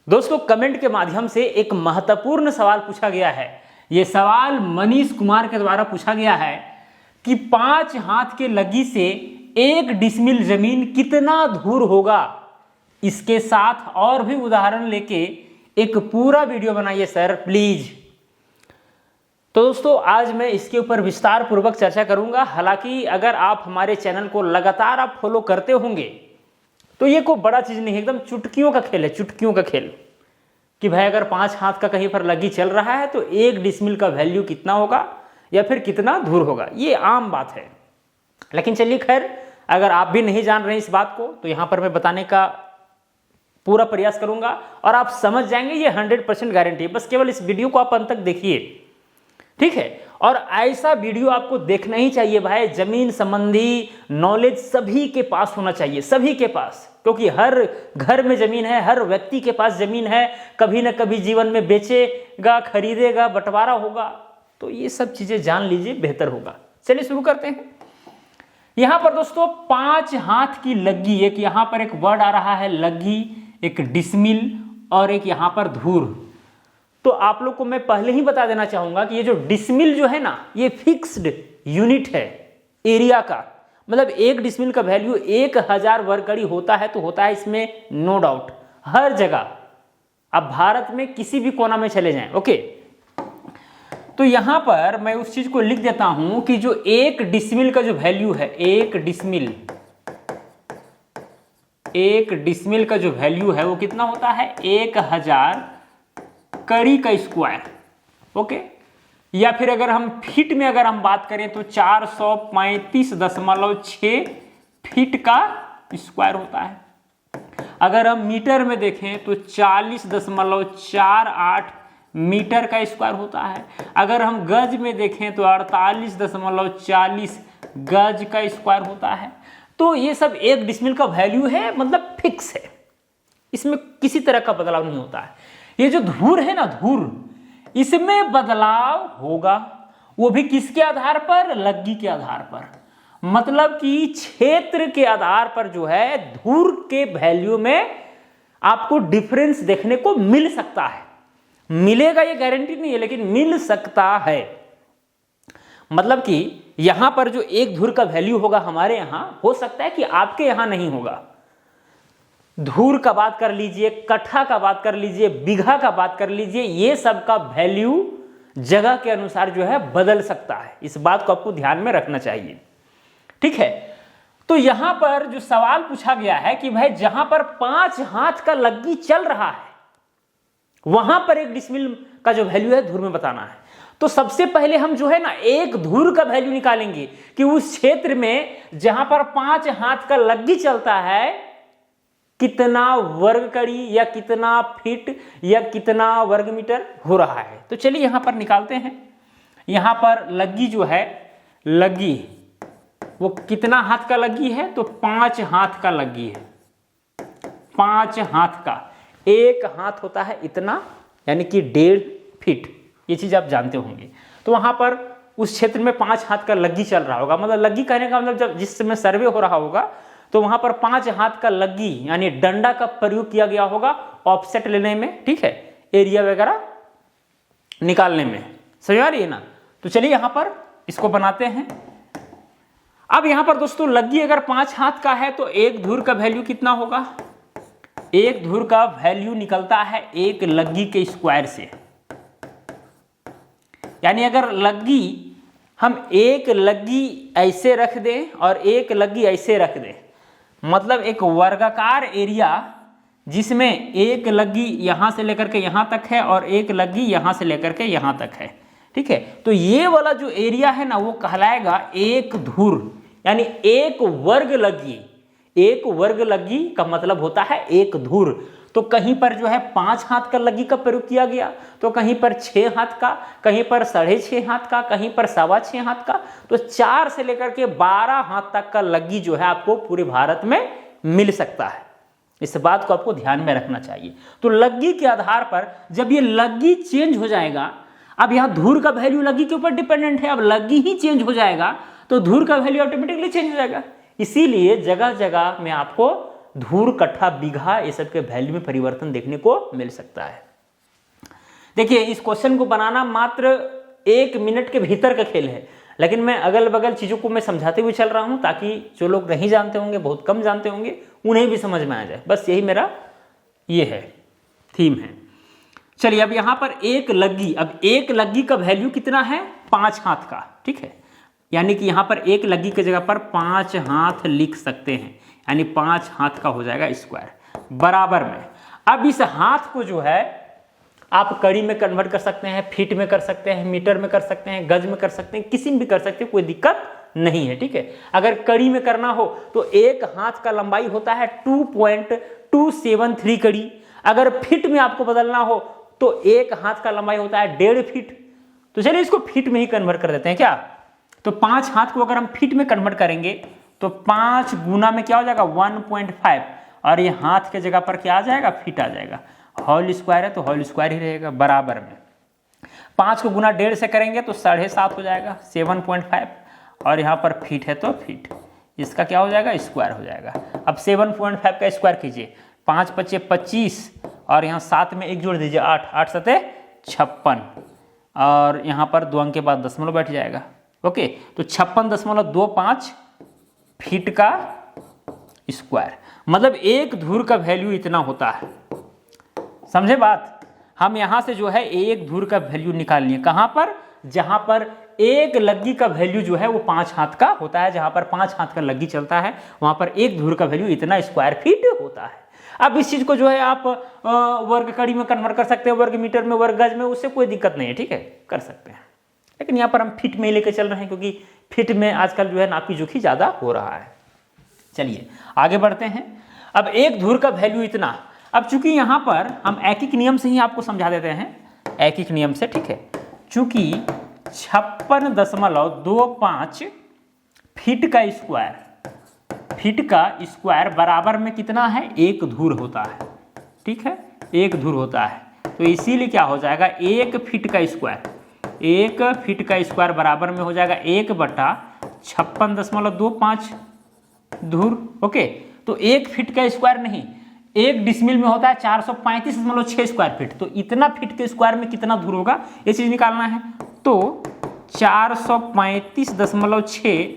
दोस्तों कमेंट के माध्यम से एक महत्वपूर्ण सवाल पूछा गया है। यह सवाल मनीष कुमार के द्वारा पूछा गया है कि 5 हाथ के लग्गी से 1 डिसमिल जमीन कितना धूर होगा। इसके साथ और भी उदाहरण लेके एक पूरा वीडियो बनाइए सर प्लीज। तो दोस्तों आज मैं इसके ऊपर विस्तार पूर्वक चर्चा करूंगा। हालांकि अगर आप हमारे चैनल को लगातार आप फॉलो करते होंगे तो ये कोई बड़ा चीज नहीं है, एकदम चुटकियों का खेल है, चुटकियों का खेल कि भाई अगर 5 हाथ का कहीं पर लग्गी चल रहा है तो 1 डिसमिल का वैल्यू कितना होगा या फिर कितना दूर होगा, ये आम बात है। लेकिन चलिए खैर, अगर आप भी नहीं जान रहे हैं इस बात को तो यहाँ पर मैं बताने का पूरा प्रयास करूंगा और आप समझ जाएंगे, ये 100% गारंटी है। बस केवल इस वीडियो को आप अंत तक देखिए, ठीक है। और ऐसा वीडियो आपको देखना ही चाहिए भाई, जमीन संबंधी नॉलेज सभी के पास होना चाहिए, सभी के पास, क्योंकि हर घर में जमीन है, हर व्यक्ति के पास जमीन है, कभी ना कभी जीवन में बेचेगा, खरीदेगा, बंटवारा होगा, तो ये सब चीजें जान लीजिए, बेहतर होगा। चलिए शुरू करते हैं। यहां पर दोस्तों 5 हाथ की लग्गी, एक यहां पर एक वर्ड आ रहा है लग्गी, एक डिसमिल और एक यहां पर धूर। तो आप लोग को मैं पहले ही बता देना चाहूंगा कि ये जो डिसमिल जो है ना, ये फिक्स्ड यूनिट है एरिया का। मतलब 1 डिसमिल का वैल्यू 1000 वर्ग अड़ी होता है तो होता है, इसमें नो डाउट, हर जगह। अब भारत में किसी भी कोना में चले जाएं, ओके। तो यहां पर मैं उस चीज को लिख देता हूं कि जो 1 डिसमिल का जो वैल्यू है, 1 डिसमिल का जो वैल्यू है वो कितना होता है, 1000 कड़ी का स्क्वायर, ओके। या फिर अगर हम फीट में अगर हम बात करें तो 435.6 फीट का स्क्वायर होता है। अगर हम मीटर में देखें तो 40.48 मीटर का स्क्वायर होता है। अगर हम गज में देखें तो 48.40 गज का स्क्वायर होता है। तो ये सब 1 डिसमिल का वैल्यू है, मतलब फिक्स है, इसमें किसी तरह का बदलाव नहीं होता है। ये जो धूर है ना, धूर, इसमें बदलाव होगा, वो भी किसके आधार पर, लग्गी के आधार पर। मतलब कि क्षेत्र के आधार पर जो है धूर के वैल्यू में आपको डिफरेंस देखने को मिल सकता है। मिलेगा ये गारंटी नहीं है, लेकिन मिल सकता है। मतलब कि यहां पर जो 1 धूर का वैल्यू होगा हमारे यहां, हो सकता है कि आपके यहां नहीं होगा। धूर का बात कर लीजिए, कट्ठा का बात कर लीजिए, बीघा का बात कर लीजिए, ये सब का वैल्यू जगह के अनुसार जो है बदल सकता है। इस बात को आपको ध्यान में रखना चाहिए, ठीक है। तो यहां पर जो सवाल पूछा गया है कि भाई जहां पर 5 हाथ का लग्गी चल रहा है वहां पर 1 डिसमिल का जो वैल्यू है धूर में बताना है। तो सबसे पहले हम जो है ना 1 धूर का वैल्यू निकालेंगे कि उस क्षेत्र में जहां पर 5 हाथ का लग्गी चलता है कितना वर्ग कड़ी या कितना फीट या कितना वर्ग मीटर हो रहा है। तो चलिए यहां पर निकालते हैं। यहां पर लग्गी जो है, लग्गी वो कितना हाथ का लग्गी है, तो 5 हाथ का लग्गी है। 5 हाथ का, 1 हाथ होता है इतना, यानी कि 1.5 फीट, ये चीज आप जानते होंगे। तो वहां पर उस क्षेत्र में 5 हाथ का लग्गी चल रहा होगा। मतलब लग्गी कहने का मतलब जब जिस समय सर्वे हो रहा होगा तो वहां पर 5 हाथ का लग्गी यानी डंडा का प्रयोग किया गया होगा ऑफसेट लेने में, ठीक है, एरिया वगैरह निकालने में। समझ आ रही है ना। तो चलिए यहां पर इसको बनाते हैं। अब यहां पर दोस्तों लग्गी अगर 5 हाथ का है तो 1 धूर का वैल्यू कितना होगा, 1 धूर का वैल्यू निकलता है 1 लग्गी के स्क्वायर से। यानी अगर लग्गी हम 1 लग्गी ऐसे रख दें और 1 लग्गी ऐसे रख दें, मतलब एक वर्गाकार एरिया जिसमें 1 लग्गी यहां से लेकर के यहां तक है और 1 लग्गी यहां से लेकर के यहां तक है, ठीक है। तो ये वाला जो एरिया है ना वो कहलाएगा 1 धूर, यानी 1 वर्ग लग्गी। 1 वर्ग लग्गी का मतलब होता है 1 धूर। तो कहीं पर जो है 5 हाथ का लग्गी का प्रयोग किया गया, तो कहीं पर 6 हाथ का, कहीं पर 6.5 हाथ का, कहीं पर 6.25 हाथ का। तो 4 से लेकर के 12 हाथ तक का लग्गी जो है आपको पूरे भारत में मिल सकता है। इस बात को आपको ध्यान में रखना चाहिए। तो लग्गी के आधार पर जब ये लग्गी चेंज हो जाएगा, अब यहाँ धूर का वैल्यू लग्गी के ऊपर डिपेंडेंट है, अब लग्गी ही चेंज हो जाएगा तो धूर का वैल्यू ऑटोमेटिकली चेंज हो जाएगा। इसीलिए जगह जगह में आपको धूर, कट्ठा, बीघा, ये सब के वैल्यू में परिवर्तन देखने को मिल सकता है। देखिए इस क्वेश्चन को बनाना मात्र 1 मिनट के भीतर का खेल है, लेकिन मैं अगल बगल चीज़ों को मैं समझाते हुए चल रहा हूँ ताकि जो लोग नहीं जानते होंगे, बहुत कम जानते होंगे, उन्हें भी समझ में आ जाए। बस यही मेरा ये है, थीम है। चलिए अब यहाँ पर एक लग्गी, अब एक लग्गी का वैल्यू कितना है? 5 हाथ का, ठीक है। यानी कि यहाँ पर एक लग्गी की जगह पर 5 हाथ लिख सकते हैं, यानी 5 हाथ का हो जाएगा स्क्वायर बराबर में। अब इस हाथ को जो है आप कड़ी में कन्वर्ट कर सकते हैं, फीट में कर सकते हैं, मीटर में कर सकते हैं, गज में कर सकते हैं, किसी में भी कर सकते हैं, कोई दिक्कत नहीं है, ठीक है। अगर कड़ी में करना हो तो एक हाथ का लंबाई होता है 2.273 कड़ी। अगर फीट में आपको बदलना हो तो एक हाथ का लंबाई होता है 1.5 फीट। तो चलिए इसको फीट में ही कन्वर्ट कर देते हैं क्या। तो 5 हाथ को अगर हम फीट में कन्वर्ट करेंगे तो 5 गुना में क्या हो जाएगा? 1.5, और ये हाथ के जगह पर क्या आ जाएगा? फीट आ जाएगा। होल स्क्वायर है तो होल स्क्वायर ही रहेगा बराबर में। 5 को गुना 1.5 से करेंगे तो 7.5 हो जाएगा, 7.5, और यहाँ पर फीट है तो फीट, इसका क्या हो जाएगा? स्क्वायर हो जाएगा। अब 7.5 का स्क्वायर कीजिए, 5 पच्चे 25, और यहाँ 7 में 1 जोड़ दीजिए, 8, 8 सते 56, और यहाँ पर 2 अंक के बाद दशमलव बैठ जाएगा। ओके, तो 56.25 फीट का स्क्वायर, मतलब एक धूर का वैल्यू इतना होता है। समझे बात? हम यहाँ से जो है एक धूर का वैल्यू निकाल लिए, कहाँ पर? जहाँ पर एक लग्गी का वैल्यू जो है वो 5 हाथ का होता है। जहाँ पर 5 हाथ का लग्गी चलता है वहाँ पर एक धूर का वैल्यू इतना स्क्वायर फीट होता है। अब इस चीज़ को जो है आप वर्ग कड़ी में कन्वर्ट कर सकते हैं, वर्ग मीटर में, वर्ग गज में, उससे कोई दिक्कत नहीं है, ठीक है, कर सकते हैं। लेकिन यहाँ पर हम फीट में लेकर चल रहे हैं क्योंकि फीट में आजकल जो है नापी जोखी ज़्यादा हो रहा है। चलिए आगे बढ़ते हैं। अब एक धूर का वैल्यू इतना, अब चूंकि यहाँ पर हम एकिक नियम से ही आपको समझा देते हैं, एकिक नियम से, ठीक है। चूंकि 56.25 फीट का स्क्वायर, फीट का स्क्वायर बराबर में कितना है? एक धूर होता है, ठीक है, एक धूर होता है। तो इसीलिए क्या हो जाएगा? एक फीट का स्क्वायर, एक फीट का स्क्वायर बराबर में हो जाएगा 1/56.25 धूर। ओके, तो एक फीट का स्क्वायर नहीं, एक डिसमिल में होता है 435.6 स्क्वायर फीट। तो इतना फीट के स्क्वायर में कितना धूर होगा ये चीज निकालना है। तो 435.6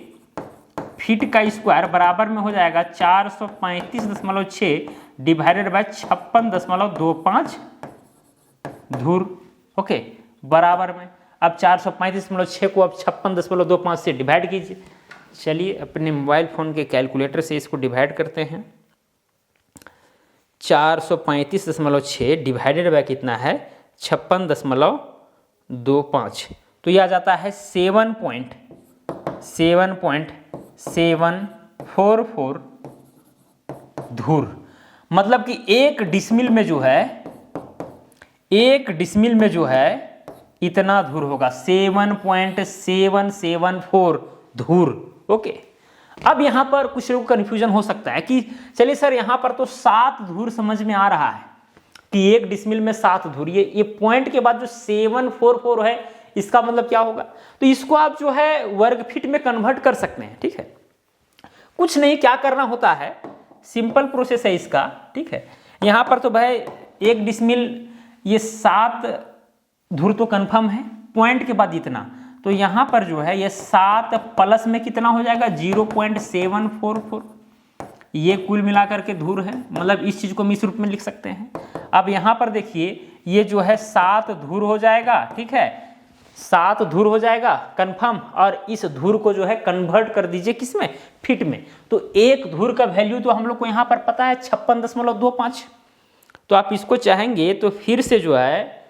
फीट का स्क्वायर बराबर में हो जाएगा 435.6 डिवाइडेड बाय 56.25 धूर। ओके, बराबर में। अब 435.6 को अब 56.25 से डिवाइड कीजिए। चलिए अपने मोबाइल फ़ोन के कैलकुलेटर से इसको डिवाइड करते हैं। 435.6 डिवाइडेड बाय कितना है? 56.25, तो यह आ जाता है 7.744 धूर। मतलब कि एक डिसमिल में जो है, एक डिसमिल में जो है इतना धूर होगा, 7.774 धूर। ओके, अब यहाँ पर कुछ लोगों को कन्फ्यूजन हो सकता है कि चलिए सर यहाँ पर तो 7 धूर समझ में आ रहा है कि एक डिसमिल में 7 धूर, ये पॉइंट के बाद जो 744 है इसका मतलब क्या होगा? तो इसको आप जो है वर्ग फीट में कन्वर्ट कर सकते हैं, ठीक है। कुछ नहीं, क्या करना होता है, सिंपल प्रोसेस है इसका, ठीक है। यहाँ पर तो भाई एक डिसमिल ये 7 धूर तो कन्फर्म है, पॉइंट के बाद इतना, तो यहाँ पर जो है ये 7 प्लस में कितना हो जाएगा? 0.744, ये कुल मिलाकर के धूर है। मतलब इस चीज को हम इस रूप में लिख सकते हैं। अब यहाँ पर देखिए ये जो है 7 धूर हो जाएगा, ठीक है, 7 धूर हो जाएगा कन्फर्म, और इस धूर को जो है कन्वर्ट कर दीजिए किसमें? फीट में। तो एक धूर का वैल्यू तो हम लोग को यहाँ पर पता है 56.25, तो आप इसको चाहेंगे तो फिर से जो है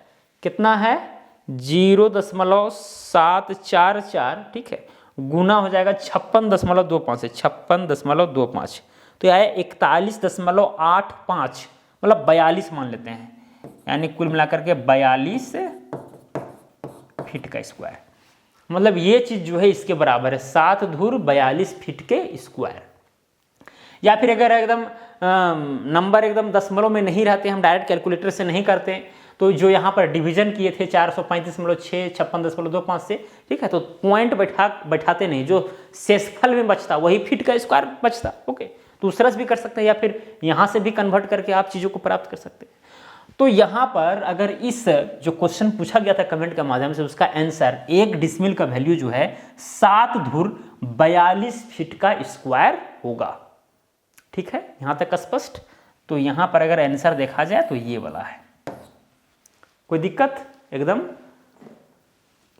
कितना है? 0.744, ठीक है, गुना हो जाएगा 56.25 से, 56.25, तो यह है 41.85, मतलब 42 मान लेते हैं, यानी कुल मिलाकर के 42 फीट का स्क्वायर। मतलब ये चीज जो है इसके बराबर है, 7 धूर 42 फीट के स्क्वायर। या फिर अगर एकदम नंबर एकदम दशमलव में नहीं रहते, हम डायरेक्ट कैलकुलेटर से नहीं करते, तो जो यहाँ पर डिवीजन किए थे 435.6 56.25 से, ठीक है, तो पॉइंट बैठाते नहीं, जो शेषफल में बचता वही फीट का स्क्वायर बचता। ओके, तो उस तरह से भी कर सकते हैं या फिर यहाँ से भी कन्वर्ट करके आप चीज़ों को प्राप्त कर सकते हैं। तो यहाँ पर अगर इस जो क्वेश्चन पूछा गया था कमेंट के माध्यम से, उसका आंसर 1 डिसमिल का वैल्यू जो है 7 धुर 42 फीट का स्क्वायर होगा। ठीक है, यहाँ तक स्पष्ट। तो यहाँ पर अगर आंसर देखा जाए तो ये वाला है, कोई दिक्कत, एकदम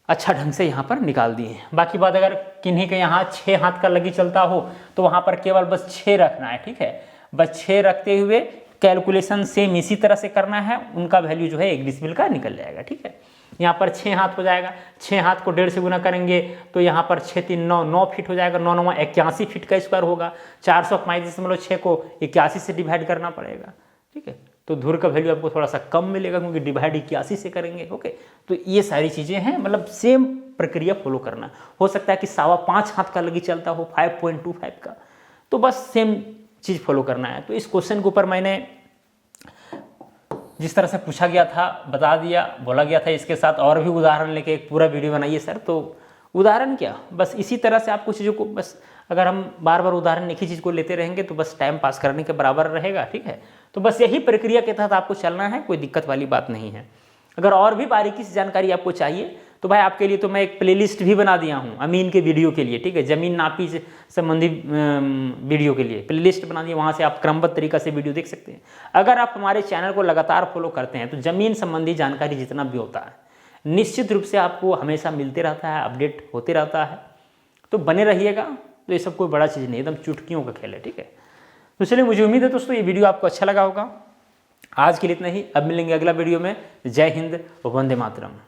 अच्छा ढंग से यहाँ पर निकाल दिए हैं। बाकी बात अगर किन्हीं के यहाँ 6 हाथ का लगी चलता हो तो वहाँ पर केवल बस 6 रखना है। ठीक है, बस 6 रखते हुए कैलकुलेशन सेम इसी तरह से करना है, उनका वैल्यू जो है 1 डिसमिल का निकल जाएगा। ठीक है, यहाँ पर 6 हाथ हो जाएगा, 6 हाथ को 1.5 से गुना करेंगे तो यहाँ पर 6 3 9 9 फीट हो जाएगा, 9 9 81 फीट का स्क्वायर होगा। 435.6 को 81 से डिवाइड करना पड़ेगा। ठीक है, तो धुर का वैल्यू आपको थोड़ा सा कम मिलेगा क्योंकि डिवाइड 81 से करेंगे। ओके, तो ये सारी चीज़ें हैं, मतलब सेम प्रक्रिया फॉलो करना। हो सकता है कि 5.25 हाथ का लगी चलता हो 5.25 का, तो बस सेम चीज़ फॉलो करना है। तो इस क्वेश्चन के ऊपर मैंने जिस तरह से पूछा गया था बता दिया, बोला गया था इसके साथ और भी उदाहरण लेके एक पूरा वीडियो बनाइए सर। तो उदाहरण क्या, बस इसी तरह से आपको चीज़ों को, बस अगर हम बार बार उदाहरण एक ही चीज़ को लेते रहेंगे तो बस टाइम पास करने के बराबर रहेगा। ठीक है, तो बस यही प्रक्रिया के तहत आपको चलना है, कोई दिक्कत वाली बात नहीं है। अगर और भी बारीकी से जानकारी आपको चाहिए तो भाई आपके लिए तो मैं एक प्लेलिस्ट भी बना दिया हूँ अमीन के वीडियो के लिए। ठीक है, जमीन नापी से संबंधित वीडियो के लिए प्लेलिस्ट बना दी, वहाँ से आप क्रमबद्ध तरीका से वीडियो देख सकते हैं। अगर आप हमारे चैनल को लगातार फॉलो करते हैं तो जमीन संबंधी जानकारी जितना भी होता है निश्चित रूप से आपको हमेशा मिलते रहता है, अपडेट होते रहता है। तो बने रहिएगा। तो ये सब कोई बड़ा चीज़ नहीं, एकदम चुटकियों का खेल है। ठीक है, तो चलिए, मुझे उम्मीद है दोस्तों ये वीडियो आपको अच्छा लगा होगा। आज के लिए इतना ही, अब मिलेंगे अगला वीडियो में। जय हिंद, वंदे मातरम।